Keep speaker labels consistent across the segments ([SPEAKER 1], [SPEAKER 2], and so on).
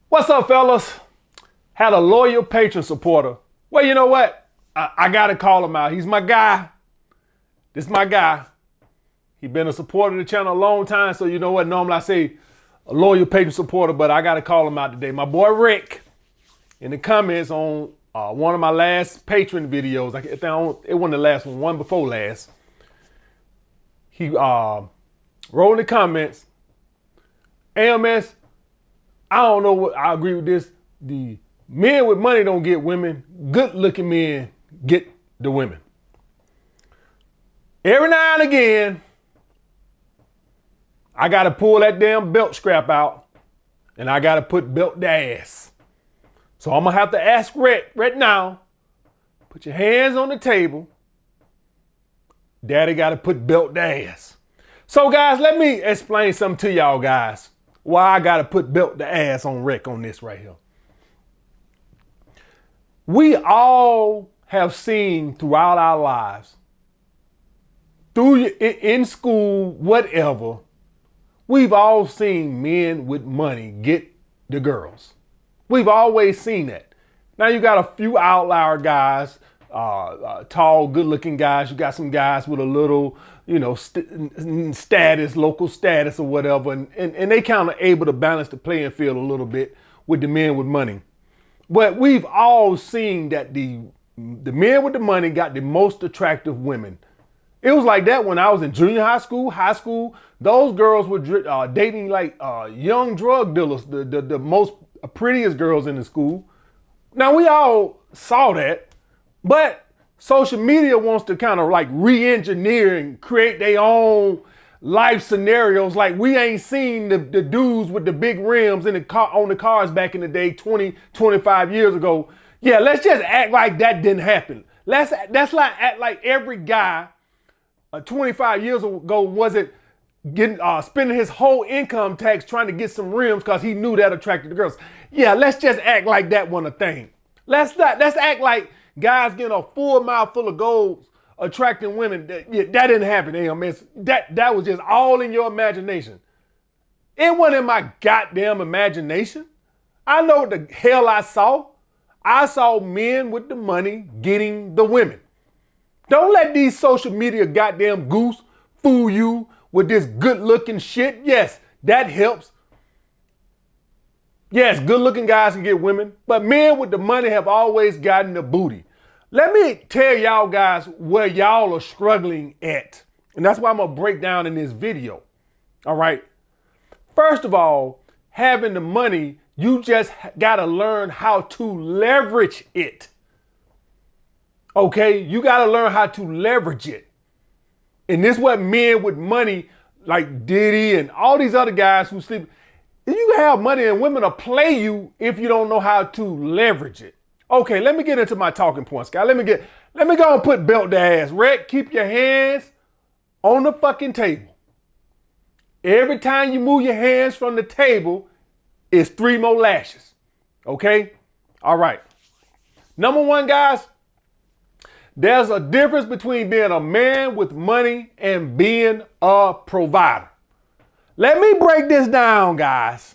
[SPEAKER 1] What's up, fellas? Had a loyal patron supporter. Well, you know what? I gotta call him out. He's my guy. This is my guy. He's been a supporter of the channel a long time, so you know what? Normally I say a loyal patron supporter, but I gotta call him out today. My boy Rick, in the comments on one of my last patron videos, it wasn't the last one before last. He wrote in the comments, AMS, I don't know what I agree with this. The men with money don't get women. Good looking men get the women. Every now and again, I gotta pull that damn belt strap out and I gotta put belt to ass. So I'm gonna have to ask Rick right now, put your hands on the table. Daddy gotta put belt to ass. So guys, let me explain something to y'all guys. Why I gotta put belt to ass on Rick on this right here. We all have seen throughout our lives, in school, whatever, we've all seen men with money get the girls. We've always seen that. Now you got a few outlier guys, tall, good-looking guys. You got some guys with a little, status, local status or whatever, and they kind of able to balance the playing field a little bit with the men with money. But we've all seen that the men with the money got the most attractive women. It was like that when I was in junior high school. Those girls were dating like young drug dealers, the most prettiest girls in the school. Now we all saw that, but social media wants to kind of like re-engineer and create their own life scenarios. Like we ain't seen the dudes with the big rims in the car on the cars back in the day, 20, 25 years ago. Yeah, let's just act like that didn't happen. That's like act like every guy 25 years ago wasn't getting spending his whole income tax trying to get some rims because he knew that attracted the girls. Yeah, let's just act like that wasn't a thing. Let's act like guys getting a full mouth full of gold attracting women. That didn't happen, AMS. That was just all in your imagination. It wasn't in my goddamn imagination. I know what the hell I saw. I saw men with the money getting the women. Don't let these social media goddamn goose fool you with this good looking shit. Yes, that helps. Yes, good looking guys can get women, but men with the money have always gotten the booty. Let me tell y'all guys where y'all are struggling at. And that's why I'm gonna break down in this video. All right. First of all, having the money, you just gotta learn how to leverage it. Okay, you gotta learn how to leverage it. And this is what men with money like Diddy and all these other guys who sleep, you have money and women will play you if you don't know how to leverage it. Okay, let me get into my talking points, guys. Let me go and put belt to ass. Rick, keep your hands on the fucking table. Every time you move your hands from the table, it's 3 more lashes. Okay? All right. Number one, guys, there's a difference between being a man with money and being a provider. Let me break this down, guys.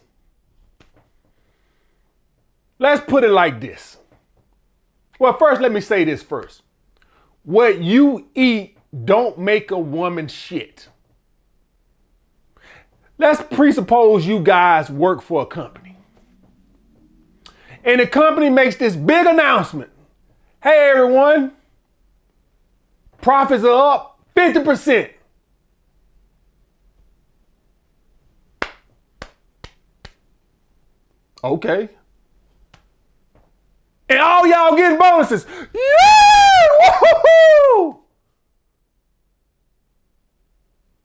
[SPEAKER 1] Let's put it like this. Well, first, let me say this first. What you eat don't make a woman shit. Let's presuppose you guys work for a company. And the company makes this big announcement. Hey, everyone. Profits are up 50%. Okay. And all y'all getting bonuses. Yeah! Woo-hoo-hoo!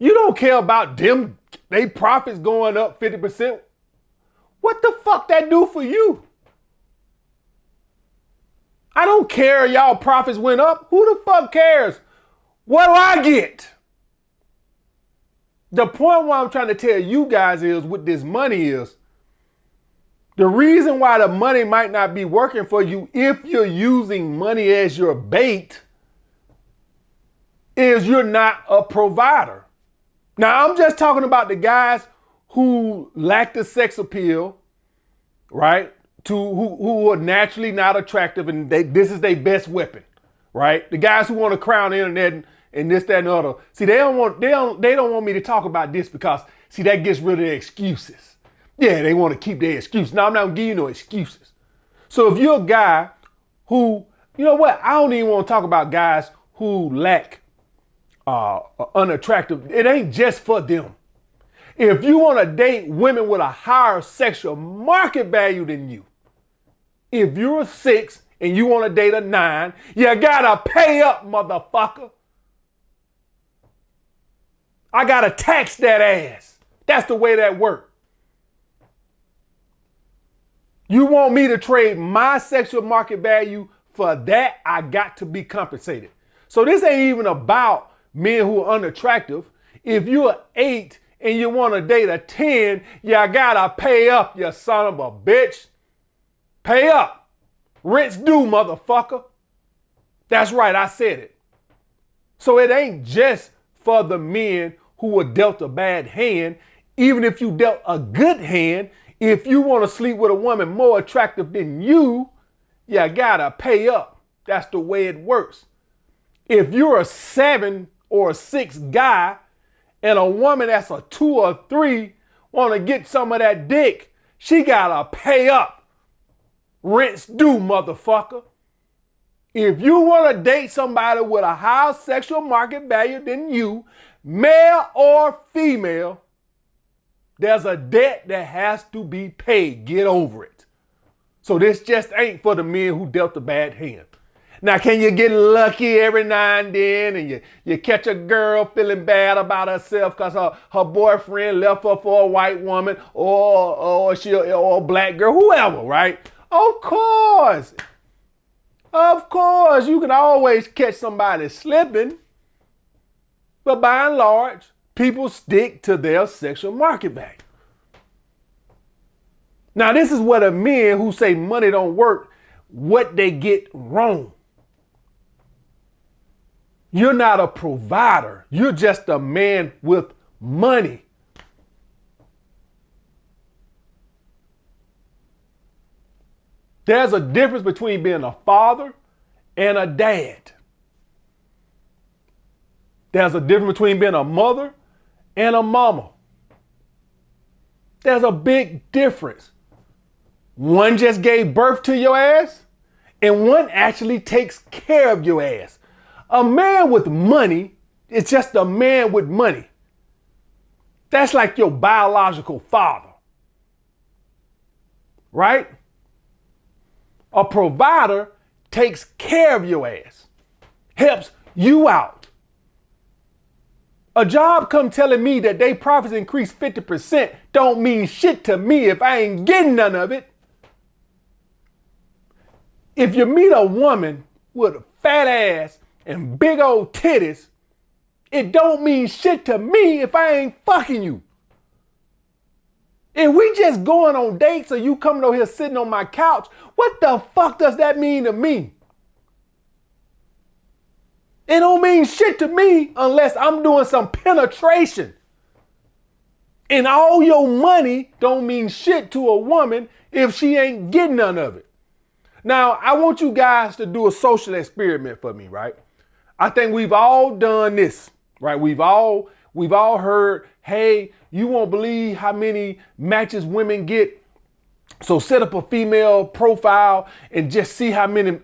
[SPEAKER 1] You don't care about them, they profits going up 50%. What the fuck that do for you? I don't care y'all profits went up. Who the fuck cares? What do I get? The point what I'm trying to tell you guys is with this money is the reason why the money might not be working for you if you're using money as your bait is you're not a provider. Now, I'm just talking about the guys who lack the sex appeal right? Who are naturally not attractive, and this is their best weapon, right? The guys who want to crown the internet and this, that, and the other. See, they don't want me to talk about this because see that gets rid of their excuses. Yeah, they want to keep their excuses. Now I'm not gonna give you no excuses. So if you're a guy who, you know what, I don't even want to talk about guys who lack unattractive. It ain't just for them. If you want to date women with a higher sexual market value than you, if you're a 6 and you want to date a 9, you gotta pay up, motherfucker. I gotta tax that ass. That's the way that works. You want me to trade my sexual market value for that? I got to be compensated. So this ain't even about men who are unattractive. If you're an 8 and you want to date a 10, you gotta pay up, you son of a bitch. Pay up. Rent's due, motherfucker. That's right, I said it. So it ain't just for the men who were dealt a bad hand. Even if you dealt a good hand, if you want to sleep with a woman more attractive than you gotta pay up. That's the way it works. If you're a 7 or a 6 guy and a woman that's a 2 or 3 want to get some of that dick, she gotta pay up. Rent's due, motherfucker. If you want to date somebody with a higher sexual market value than you, male or female, there's a debt that has to be paid. Get over it. So this just ain't for the men who dealt a bad hand. Now, can you get lucky every now and then and you catch a girl feeling bad about herself because her boyfriend left her for a white woman or a black girl, whoever, right? Of course. Of course, you can always catch somebody slipping. But by and large, people stick to their sexual market value. Now, this is what the men who say money don't work, what they get wrong. You're not a provider. You're just a man with money. There's a difference between being a father and a dad. There's a difference between being a mother and a mama. There's a big difference. One just gave birth to your ass, and one actually takes care of your ass. A man with money is just a man with money. That's like your biological father. Right? A provider takes care of your ass, helps you out. A job come telling me that they profits increase 50% don't mean shit to me if I ain't getting none of it. If you meet a woman with a fat ass and big old titties, it don't mean shit to me if I ain't fucking you. If we just going on dates or you coming over here sitting on my couch, what the fuck does that mean to me? It don't mean shit to me unless I'm doing some penetration. And all your money don't mean shit to a woman if she ain't getting none of it. Now, I want you guys to do a social experiment for me, right? I think we've all done this, right? We've all heard, hey, you won't believe how many matches women get. So set up a female profile and just see how many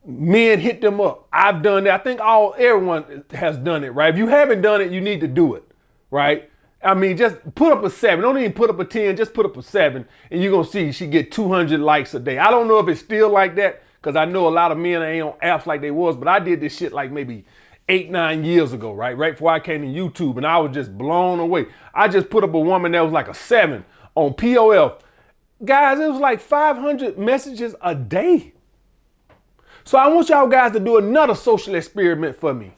[SPEAKER 1] men hit them up. I've done that. I think everyone has done it, right? If you haven't done it, you need to do it, right? I mean, just put up a 7. Don't even put up a 10, just put up a 7 and you're going to see she get 200 likes a day. I don't know if it's still like that because I know a lot of men ain't on apps like they was, but I did this shit like maybe 8-9 years ago, right? Right before I came to YouTube, and I was just blown away. I just put up a woman that was like a 7 on POF. Guys, it was like 500 messages a day. So I want y'all guys to do another social experiment for me.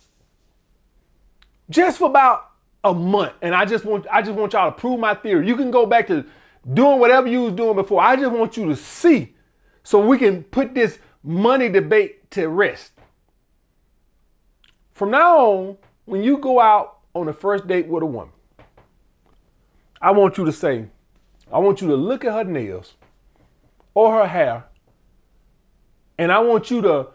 [SPEAKER 1] Just for about a month. And I just want y'all to prove my theory. You can go back to doing whatever you was doing before. I just want you to see so we can put this money debate to rest. From now on, when you go out on the first date with a woman, I want you to say, I want you to look at her nails or her hair, and I want you to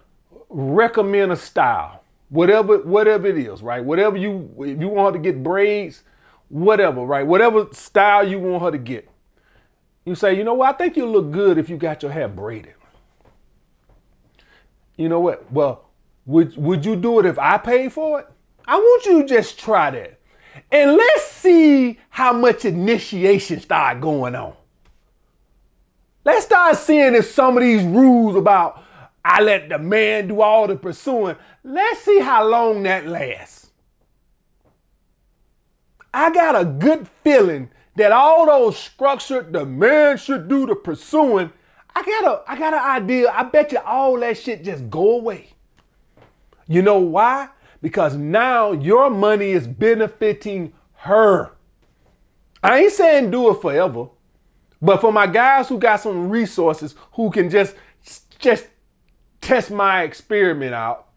[SPEAKER 1] recommend a style, whatever it is, right? Whatever if you want her to get braids, whatever, right? Whatever style you want her to get. You say, you know what? I think you'll look good if you got your hair braided. You know what? Well, would you do it if I paid for it? I want you to just try that. And let's see how much initiation start going on. Let's start seeing if some of these rules about I let the man do all the pursuing, let's see how long that lasts. I got a good feeling that all those structured, the man should do the pursuing, I got an idea. I bet you all that shit just go away. You know why? Because now your money is benefiting her. I ain't saying do it forever, but for my guys who got some resources, who can just test my experiment out,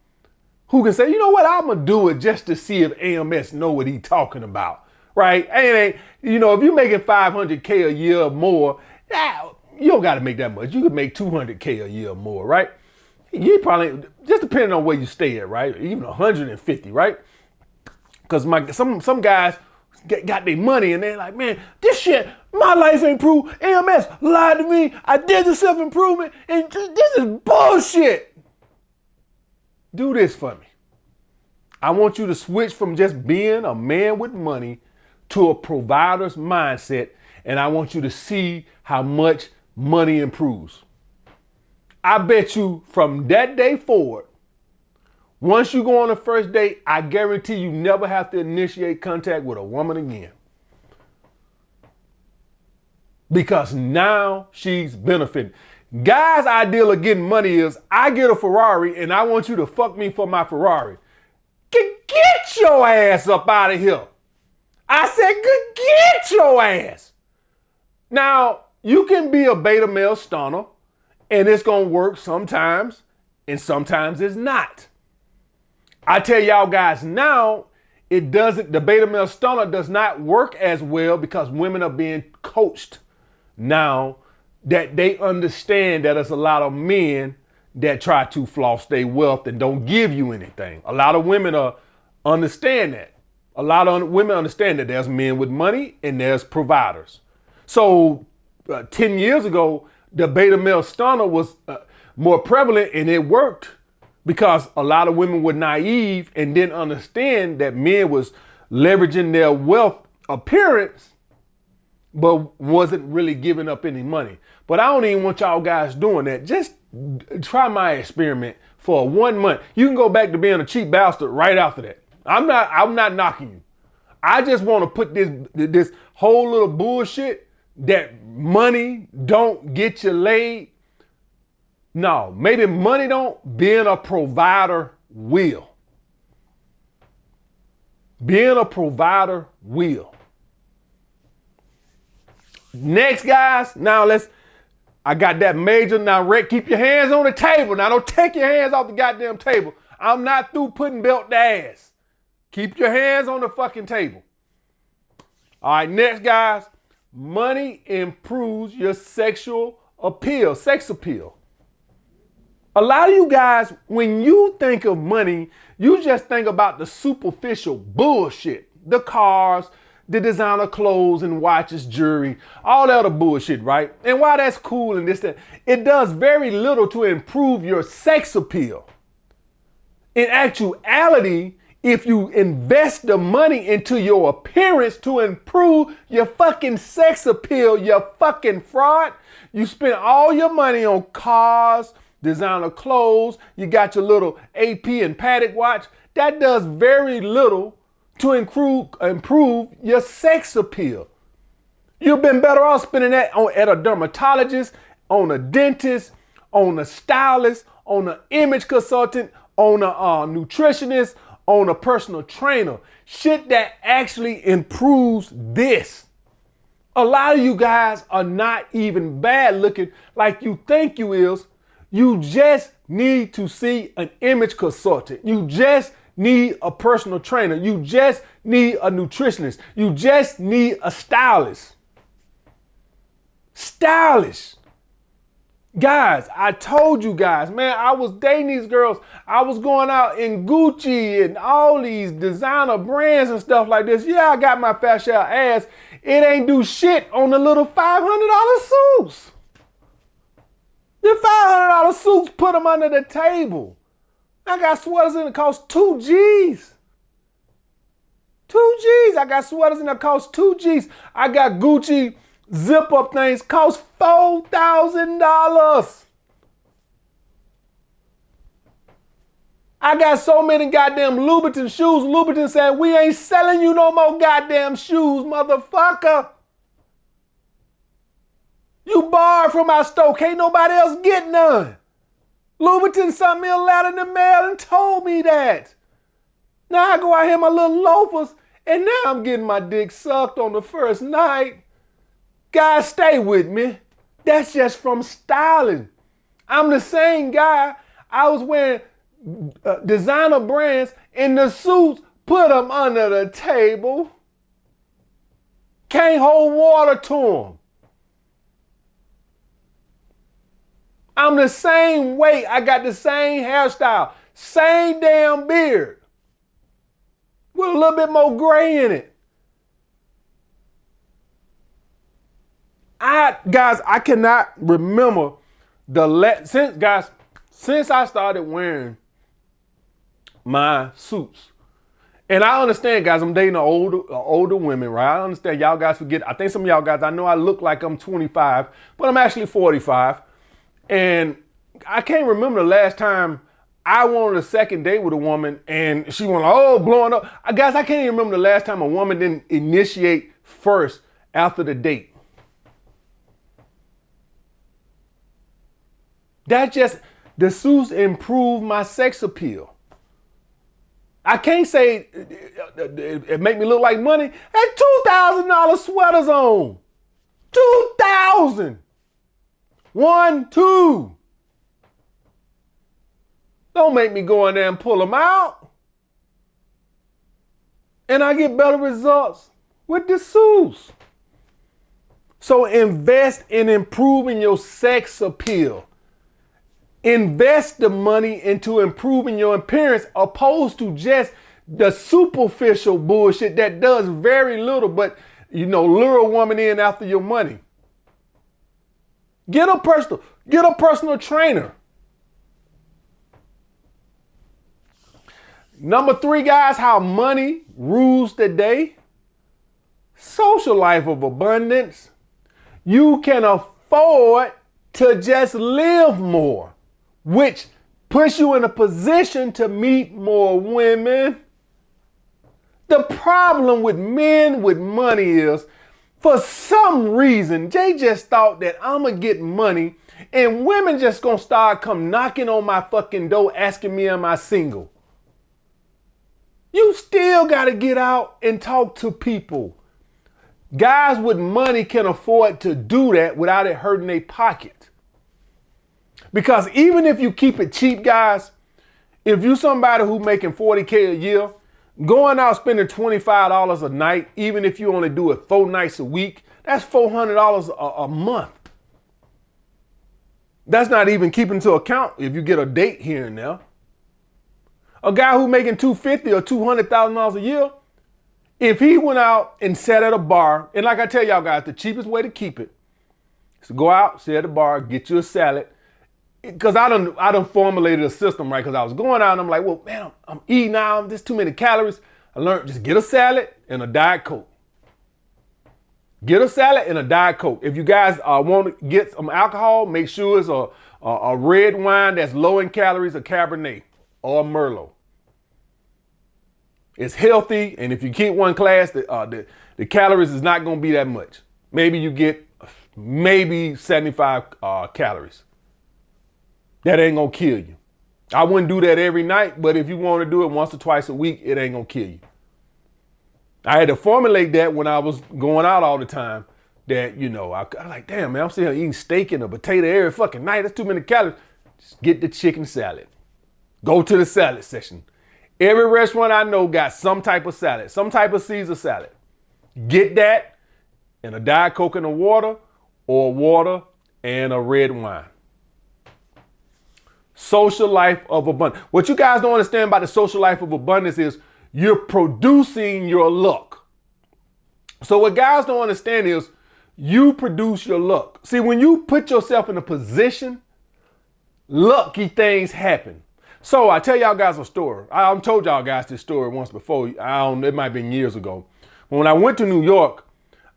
[SPEAKER 1] who can say, you know what, I'm gonna do it just to see if AMS know what he talking about, right? If you're making $500K a year or more, you don't gotta make that much. You could make $200K a year or more, right? You probably, just depending on where you stay at, right? Even 150, right? Because some guys got their money and they're like, man, this shit, my life ain't improved. AMS lied to me. I did the self-improvement and this is bullshit. Do this for me. I want you to switch from just being a man with money to a provider's mindset, and I want you to see how much money improves. I bet you from that day forward, once you go on the first date, I guarantee you never have to initiate contact with a woman again. Because now she's benefiting. Guys' ideal of getting money is I get a Ferrari and I want you to fuck me for my Ferrari. Get your ass up out of here. I said, get your ass. Now, you can be a beta male stunner and it's going to work sometimes and sometimes it's not. I tell y'all guys now, the beta male stunner does not work as well because women are being coached now that they understand that there's a lot of men that try to floss their wealth and don't give you anything. A lot of women understand that. A lot of women understand that there's men with money and there's providers. So 10 years ago, the beta male stunner was more prevalent and it worked because a lot of women were naive and didn't understand that men was leveraging their wealth appearance but wasn't really giving up any money. But I don't even want y'all guys doing that. Just try my experiment for 1 month. You can go back to being a cheap bastard right after that. I'm not knocking you. I just want to put this whole little bullshit that money don't get you laid. No, maybe money don't. Being a provider will. Being a provider will. Next, guys, I got that major. Now, Rick, keep your hands on the table. Now, don't take your hands off the goddamn table. I'm not through putting belt to ass. Keep your hands on the fucking table. All right, next, guys. Money improves your sexual appeal, sex appeal. A lot of you guys, when you think of money, you just think about the superficial bullshit. The cars, the designer clothes and watches, jewelry, all that other bullshit, right? And while that's cool and this, that, it does very little to improve your sex appeal. In actuality, if you invest the money into your appearance to improve your fucking sex appeal, you fucking fraud. You spend all your money on cars, designer clothes, you got your little AP and Patek watch. That does very little to improve your sex appeal. You've been better off spending that at a dermatologist, on a dentist, on a stylist, on an image consultant, on a nutritionist, on a personal trainer. Shit that actually improves this. A lot of you guys are not even bad looking like you think you is. You just need to see an image consultant. You just need a personal trainer. You just need a nutritionist. You just need a stylist. stylish. Guys, I told you guys, man, I was dating these girls. I was going out in Gucci and all these designer brands and stuff like this. Yeah, I got my fat shell ass. It ain't do shit on the little $500 suits. The $500 suits, put them under the table. I got sweaters in that cost 2 G's. 2 G's. I got sweaters in that cost 2 G's. I got Gucci zip up things cost $4,000. I got so many goddamn Louboutin shoes. Louboutin said, we ain't selling you no more goddamn shoes, motherfucker. You borrowed from our store. Can't nobody else get none. Louboutin sent me a letter in the mail and told me that. Now I go out here in my little loafers and now I'm getting my dick sucked on the first night. Guys, stay with me. That's just from styling. I'm the same guy. I was wearing designer brands in the suits, put them under the table. Can't hold water to them. I'm the same weight. I got the same hairstyle, same damn beard, with a little bit more gray in it. I cannot remember since I started wearing my suits. And I understand, guys, I'm dating older women, right? I understand y'all guys forget. I think some of y'all guys, I know I look like I'm 25, but I'm actually 45. And I can't remember the last time I wanted a second date with a woman and she went, blowing up. Guys, I can't even remember the last time a woman didn't initiate first after the date. The suits improved my sex appeal. I can't say it make me look like money. Had $2,000 sweaters on. 2,000. 1, 2. Don't make me go in there and pull them out. And I get better results with the suits. So invest in improving your sex appeal. Invest the money into improving your appearance opposed to just the superficial bullshit that does very little but, lure a woman in after your money. Get a personal trainer. Number 3, guys, how money rules the day. Social life of abundance. You can afford to just live more, which puts you in a position to meet more women. The problem with men with money is, for some reason, they just thought that I'm going to get money and women just going to start come knocking on my fucking door asking me, am I single? You still got to get out and talk to people. Guys with money can afford to do that without it hurting their pocket. Because even if you keep it cheap, guys, if you somebody who making $40K a year, going out spending $25 a night, even if you only do it 4 nights a week, that's $400 a month. That's not even keeping into account if you get a date here and there. A guy who making $250,000 or $200,000 a year, if he went out and sat at a bar, and like I tell y'all guys, the cheapest way to keep it is to go out, sit at a bar, get you a salad. Because I done formulated a system, right? Because I was going out and I'm like, well, man, I'm eating now. There's too many calories. I learned just get a salad and a Diet Coke. Get a salad and a Diet Coke. If you guys want to get some alcohol, make sure it's a red wine that's low in calories, a Cabernet or a Merlot. It's healthy, and if you keep one class, the calories is not going to be that much. Maybe you get 75 calories. That ain't gonna kill you. I wouldn't do that every night, but if you want to do it once or twice a week, it ain't gonna kill you. I had to formulate that when I was going out all the time. That, I like, damn, man, I'm sitting here eating steak and a potato every fucking night. That's too many calories. Just get the chicken salad. Go to the salad section. Every restaurant I know got some type of salad, some type of Caesar salad. Get that and a Diet Coke and a water, or water and a red wine. Social life of abundance. What you guys don't understand about the social life of abundance is you're producing your luck. So what guys don't understand is you produce your luck. See, when you put yourself in a position, lucky things happen. So I tell y'all guys a story. I told y'all guys this story once before. It might have been years ago. When I went to New York,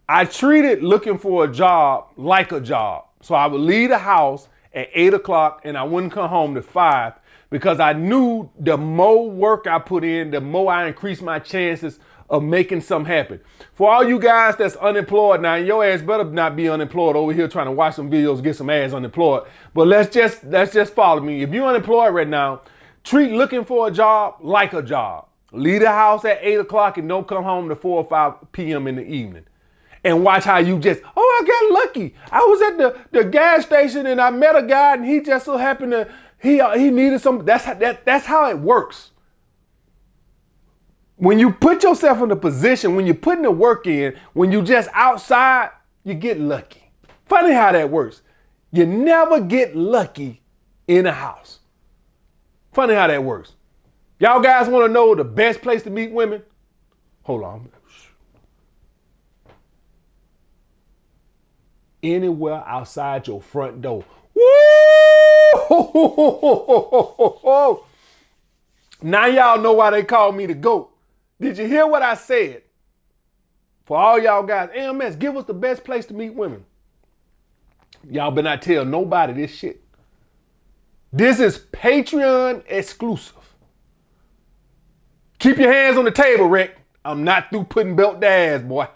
[SPEAKER 1] I treated looking for a job like a job. So I would leave the house at 8 o'clock and I wouldn't come home to 5 because I knew the more work I put in, the more I increased my chances of making something happen. For all you guys that's unemployed now, your ass better not be unemployed over here trying to watch some videos, get some ass unemployed. But let's just follow me. If you're unemployed right now, treat looking for a job like a job. Leave the house at 8 o'clock and don't come home to 4 or 5 p.m. in the evening. And watch how you just, I got lucky. I was at the gas station and I met a guy and he just so happened to, he needed some, that's how it works. When you put yourself in a position, when you're putting the work in, when you just outside, you get lucky. Funny how that works. You never get lucky in a house. Funny how that works. Y'all guys want to know the best place to meet women? Hold on. Anywhere outside your front door. Woo! Now y'all know why they call me the GOAT. Did you hear what I said? For all y'all guys, AMS, give us the best place to meet women. Y'all better not tell nobody this shit. This is Patreon exclusive. Keep your hands on the table, Rick. I'm not through putting belt to ass, boy.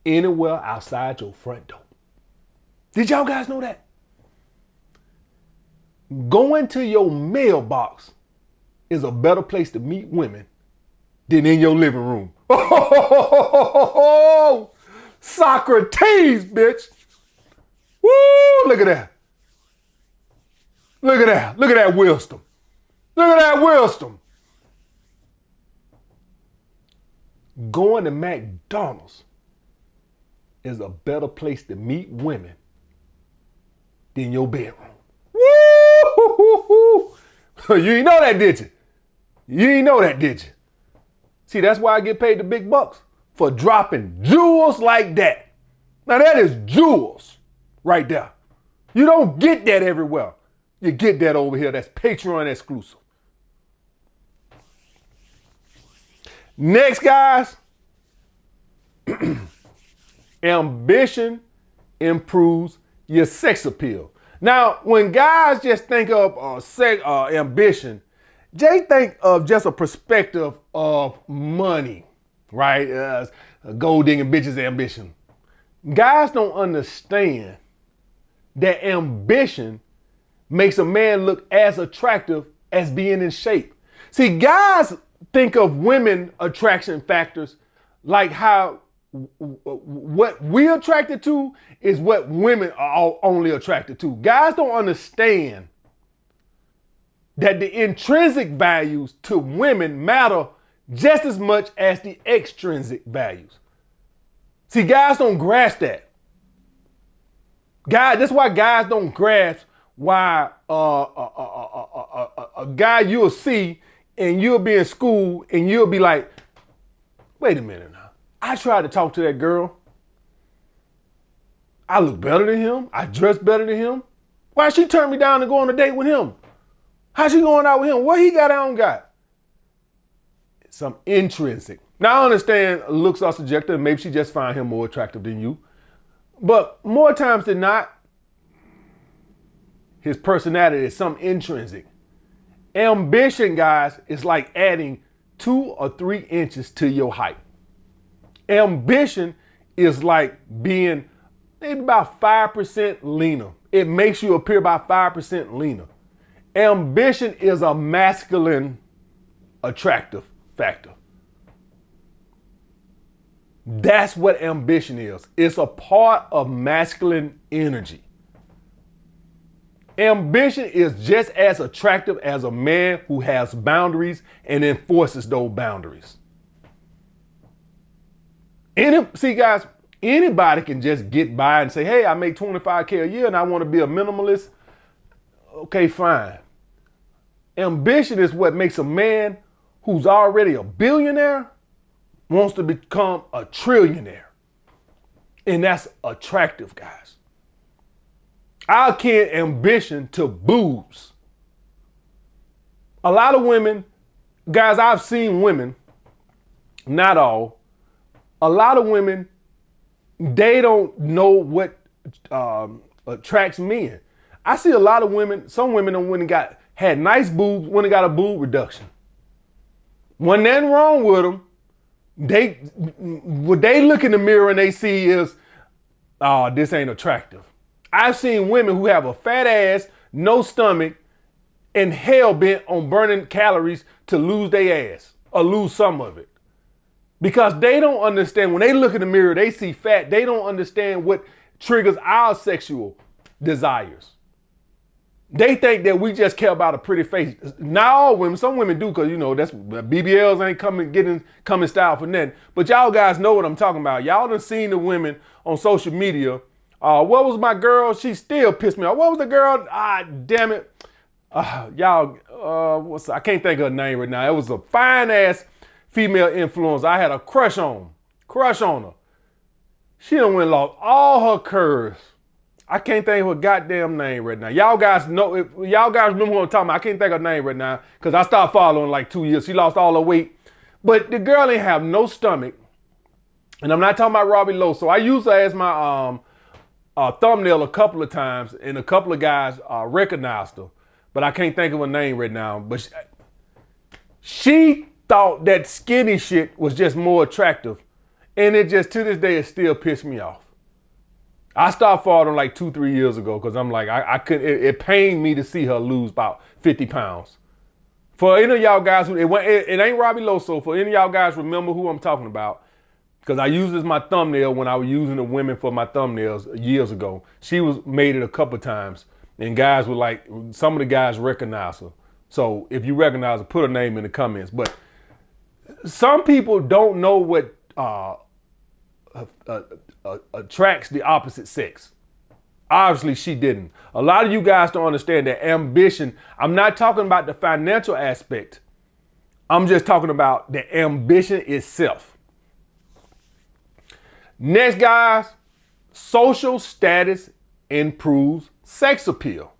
[SPEAKER 1] Anywhere outside your front door. Did y'all guys know that? Going to your mailbox is a better place to meet women than in your living room. Oh, Socrates, bitch. Woo, look at that. Look at that. Look at that wisdom. Look at that wisdom. Going to McDonald's is a better place to meet women than your bedroom. Woo! You ain't know that, did you? You ain't know that, did you? See, that's why I get paid the big bucks for dropping jewels like that. Now that is jewels right there. You don't get that everywhere. You get that over here. That's Patreon exclusive. Next, guys. Ambition improves your sex appeal. Now, when guys just think of ambition, they think of just a perspective of money, right? Gold digging bitches ambition. Guys don't understand that ambition makes a man look as attractive as being in shape. See, guys think of women attraction factors like how what we're attracted to is what women are only attracted to. Guys don't understand that the intrinsic values to women matter just as much as the extrinsic values. See, guys don't grasp that. That's why guys don't grasp why a guy you'll see and you'll be in school and you'll be like, wait a minute now. I tried to talk to that girl. I look better than him. I dress better than him. Why she turned me down to go on a date with him? How's she going out with him? What he got, I don't got. Some intrinsic. Now I understand looks are subjective and maybe she just find him more attractive than you. But more times than not, his personality is some intrinsic. Ambition, guys, is like adding 2 or 3 inches to your height. Ambition is like being maybe about 5% leaner. It makes you appear about 5% leaner. Ambition is a masculine attractive factor. That's what ambition is. It's a part of masculine energy. Ambition is just as attractive as a man who has boundaries and enforces those boundaries. See, guys, Anybody can just get by and say, hey, I make $25K a year and I want to be a minimalist. Okay, fine. Ambition is what makes a man who's already a billionaire wants to become a trillionaire. And that's attractive, guys. I akin ambition to boobs. A lot of women, guys, I've seen women, not all, a lot of women, they don't know what attracts men. I see a lot of women, some women had nice boobs when they got a boob reduction. When nothing wrong with them, what they look in the mirror and they see is, oh, this ain't attractive. I've seen women who have a fat ass, no stomach, and hell bent on burning calories to lose their ass or lose some of it. Because they don't understand, when they look in the mirror, they see fat, they don't understand what triggers our sexual desires. They think that we just care about a pretty face. Not all women, some women do, because that's BBLs ain't coming style for nothing. But y'all guys know what I'm talking about. Y'all done seen the women on social media. What was my girl? She still pissed me off. What was the girl? Damn it. I can't think of her name right now. It was a fine ass female influencer I had a crush on her. She done went and lost all her curves. I can't think of her goddamn name right now. Y'all guys know, if y'all guys remember what I'm talking about, I can't think of her name right now because I stopped following like 2 years. She lost all her weight. But the girl ain't have no stomach. And I'm not talking about Robbie Lowe. I used her as my thumbnail a couple of times, and a couple of guys recognized her. But I can't think of her name right now. But she thought that skinny shit was just more attractive. And it just, to this day, it still pissed me off. I stopped following like 2-3 years ago because I'm like, I couldn't, it pained me to see her lose about 50 pounds. For any of y'all guys, it ain't Robbie Lowe, so for any of y'all guys remember who I'm talking about, because I used it as my thumbnail when I was using the women for my thumbnails years ago. She made it a couple times, and guys were like, some of the guys recognize her. So if you recognize her, put her name in the comments. But some people don't know what attracts the opposite sex. Obviously, she didn't. A lot of you guys don't understand that ambition. I'm not talking about the financial aspect. I'm just talking about the ambition itself. Next, guys, social status improves sex appeal.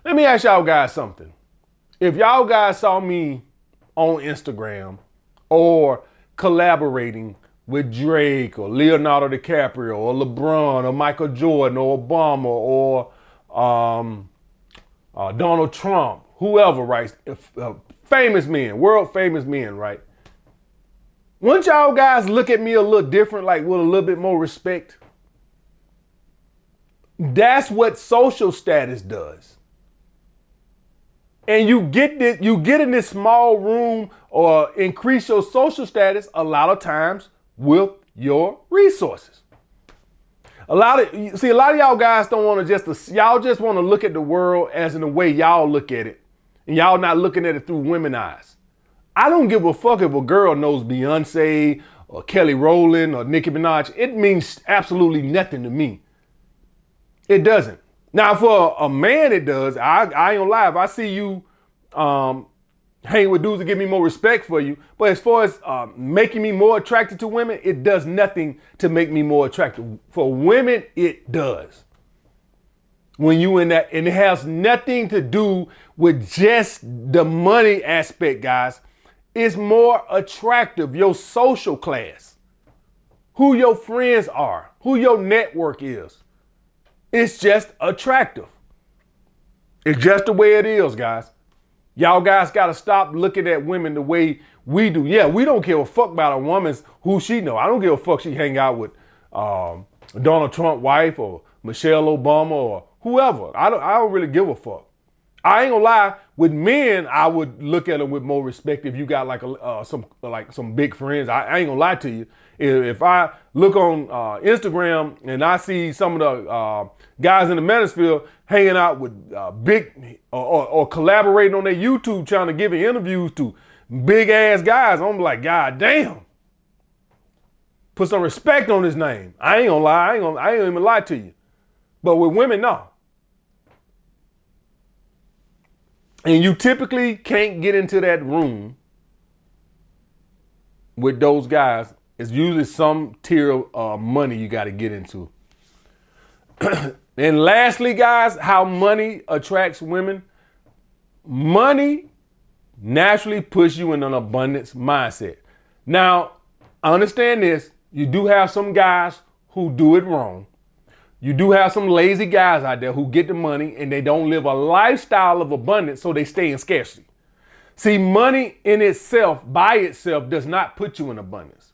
[SPEAKER 1] Let me ask y'all guys something. If y'all guys saw me on Instagram or collaborating with Drake or Leonardo DiCaprio or LeBron or Michael Jordan or Obama or Donald Trump, whoever, right? Famous men, world famous men, right? Wouldn't y'all guys look at me a little different, like with a little bit more respect? That's what social status does. And you get in this small room or increase your social status a lot of times with your resources. A lot of y'all guys don't want to y'all just want to look at the world as in the way y'all look at it. And y'all not looking at it through women's eyes. I don't give a fuck if a girl knows Beyonce or Kelly Rowland or Nicki Minaj. It means absolutely nothing to me. It doesn't. Now, for a man, it does. I ain't gonna lie. If I see you hang with dudes that give me more respect for you, but as far as making me more attracted to women, it does nothing to make me more attractive. For women, it does. When you in that, and it has nothing to do with just the money aspect, guys. It's more attractive, your social class, who your friends are, who your network is. It's just attractive. It's just the way it is, guys. Y'all guys got to stop looking at women the way we do. Yeah, we don't give a fuck about a woman's who she know. I don't give a fuck she hang out with Donald Trump's wife or Michelle Obama or whoever. I don't really give a fuck. I ain't gonna lie. With men, I would look at them with more respect if you got like some big friends. I ain't gonna lie to you. If I look on Instagram and I see some of the guys in the manosphere hanging out with big or collaborating on their YouTube channel, giving interviews to big ass guys, I'm like, God damn. Put some respect on his name. I ain't gonna lie. I ain't even lie to you. But with women, no. And you typically can't get into that room with those guys. It's usually some tier of money you got to get into. And lastly, guys, how money attracts women. Money naturally puts you in an abundance mindset. Now, understand this. You do have some guys who do it wrong. You do have some lazy guys out there who get the money and they don't live a lifestyle of abundance, so they stay in scarcity. See, money in itself, by itself, does not put you in abundance.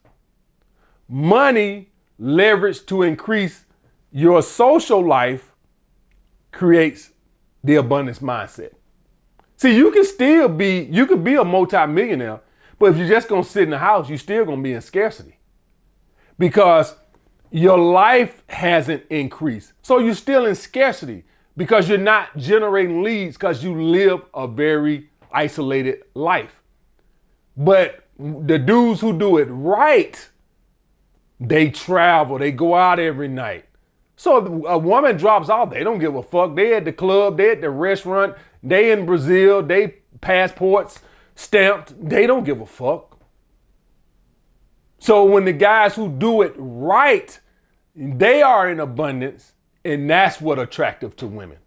[SPEAKER 1] Money leveraged to increase your social life creates the abundance mindset. See, you could be a multimillionaire, but if you're just gonna sit in the house, you're still gonna be in scarcity because your life hasn't increased. So you're still in scarcity because you're not generating leads because you live a very isolated life. But the dudes who do it right, they travel, they go out every night. So if a woman drops off, they don't give a fuck. They at the club, they at the restaurant, they in Brazil, they passports stamped, they don't give a fuck. So when the guys who do it right, they are in abundance, and that's what attractive to women.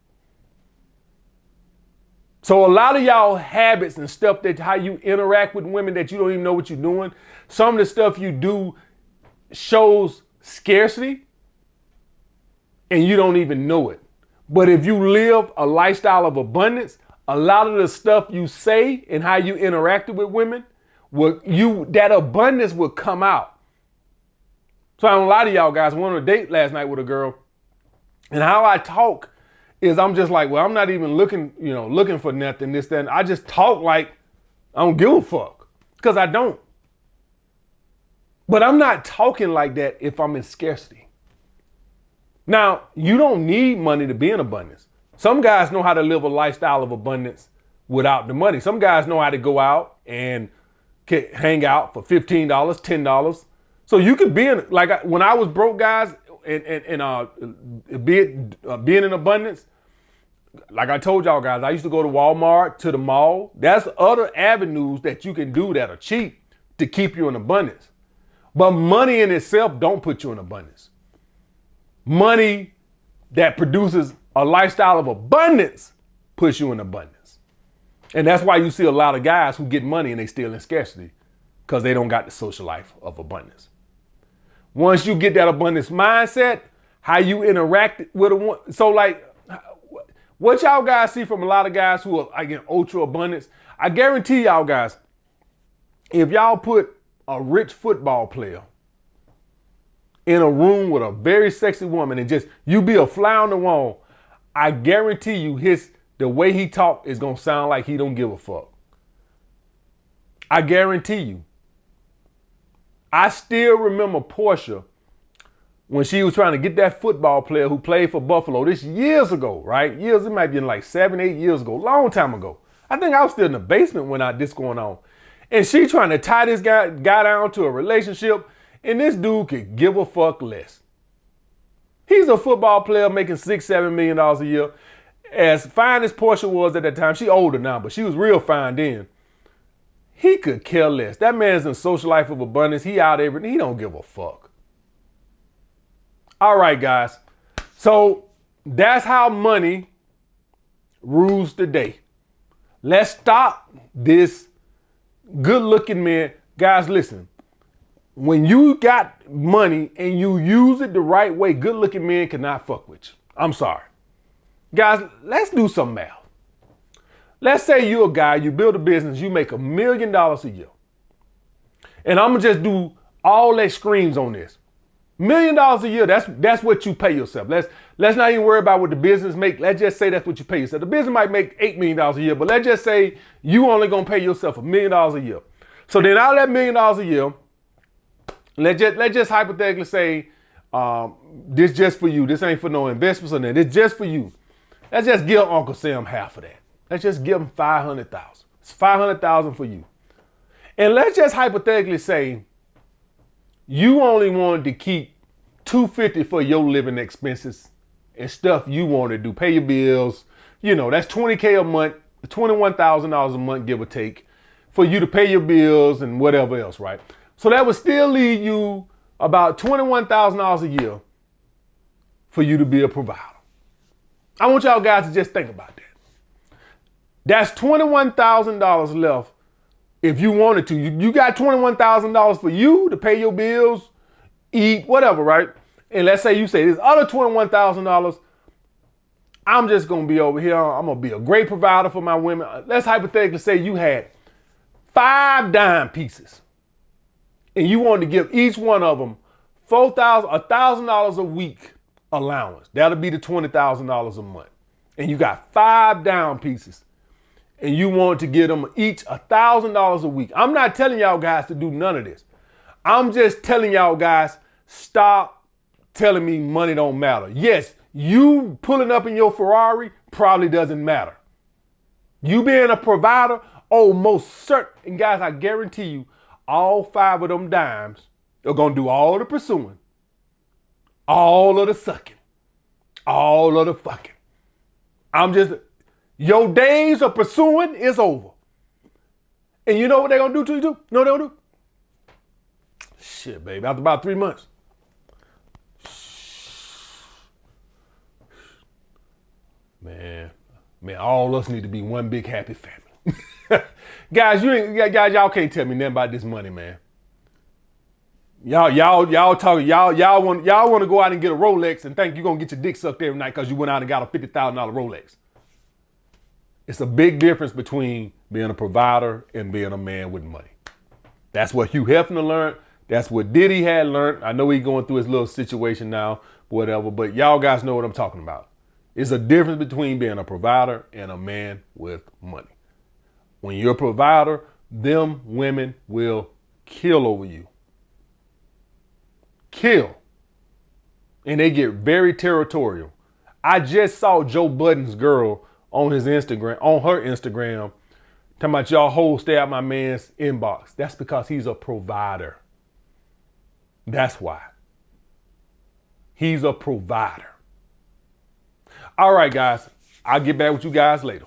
[SPEAKER 1] So a lot of y'all habits and stuff that how you interact with women that you don't even know what you're doing, some of the stuff you do shows scarcity and you don't even know it. But if you live a lifestyle of abundance, a lot of the stuff you say and how you interacted with women, that abundance will come out. So I know a lot of y'all guys went on a date last night with a girl, and how I talk is I'm just like, well, I'm not even looking for nothing, this, that. I just talk like I don't give a fuck, because I don't. But I'm not talking like that if I'm in scarcity. Now, you don't need money to be in abundance. Some guys know how to live a lifestyle of abundance without the money. Some guys know how to go out and hang out for $15, $10. So you could be in, like when I was broke, guys, and being in abundance, like I told y'all guys, I used to go to Walmart, to the mall. That's other avenues that you can do that are cheap to keep you in abundance. But money in itself don't put you in abundance. Money that produces a lifestyle of abundance puts you in abundance. And that's why you see a lot of guys who get money and they still in scarcity, because they don't got the social life of abundance. Once you get that abundance mindset, how you interact with a woman. So like, what y'all guys see from a lot of guys who are like in ultra abundance, I guarantee y'all guys, if y'all put a rich football player in a room with a very sexy woman and just you be a fly on the wall, I guarantee you the way he talk is gonna sound like he don't give a fuck. I guarantee you. I still remember Portia when she was trying to get that football player who played for Buffalo. This years ago, right? It might be like 7, 8 years ago, long time ago. I think I was still in the basement when this going on. And she trying to tie this guy down to a relationship, and this dude could give a fuck less. He's a football player making $6-7 million a year. As fine as Portia was at that time, she older now, but she was real fine then. He could care less. That man's in social life of abundance. He out everything. He don't give a fuck. All right, guys. So that's how money rules the day. Let's stop this good-looking man. Guys, listen. When you got money and you use it the right way, good-looking men cannot fuck with you. I'm sorry. Guys, let's do some math. Let's say you're a guy, you build a business, you make $1 million a year. And I'm gonna just do all extremes on this. $1 million a year, that's what you pay yourself. Let's not even worry about what the business make. Let's just say that's what you pay yourself. The business might make $8 million a year, but let's just say you only gonna pay yourself $1 million a year. So then out of that $1 million a year, let's just hypothetically say this just for you. This ain't for no investments or nothing. It's just for you. Let's just give Uncle Sam half of that. Let's just give him $500,000. It's $500,000 for you. And let's just hypothetically say You only wanted to keep $250 for your living expenses and stuff you want to do. Pay your bills. You know, that's $20K a month, $21,000 a month, give or take, for you to pay your bills and whatever else, right? So that would still leave you about $21,000 a year for you to be a provider. I want y'all guys to just think about that. That's $21,000 left if you wanted to. You got $21,000 for you to pay your bills, eat, whatever, right? And let's say you say this other $21,000, I'm just going to be over here. I'm going to be a great provider for my women. Let's hypothetically say you had 5 dime pieces and you wanted to give each one of them $1,000 a week allowance. That'll be the $20,000 a month. And you got 5 dime pieces and you want to give them each $1,000 a week. I'm not telling y'all guys to do none of this. I'm just telling y'all guys, stop telling me money don't matter. Yes, you pulling up in your Ferrari probably doesn't matter. You being a provider, oh, most certain. And guys, I guarantee you, all 5 of them dimes are going to do all the pursuing, all of the sucking, all of the fucking. Your days of pursuing is over. And you know what they're going to do to you? No, they don't do. Shit, baby, after about 3 months. Man, all of us need to be one big happy family. Guys, y'all can't tell me nothing about this money, man. Y'all talking, y'all want to go out and get a Rolex and think you're gonna get your dick sucked every night because you went out and got a $50,000 Rolex. It's a big difference between being a provider and being a man with money. That's what Hugh Hefner learned. That's what Diddy had learned. I know he's going through his little situation now, whatever, but y'all guys know what I'm talking about. It's a difference between being a provider and a man with money. When you're a provider, them women will kill over you. Kill. And they get very territorial. I just saw Joe Budden's girl on her Instagram, talking about y'all hoes stay out my man's inbox. That's because he's a provider. That's why. He's a provider. All right, guys. I'll get back with you guys later.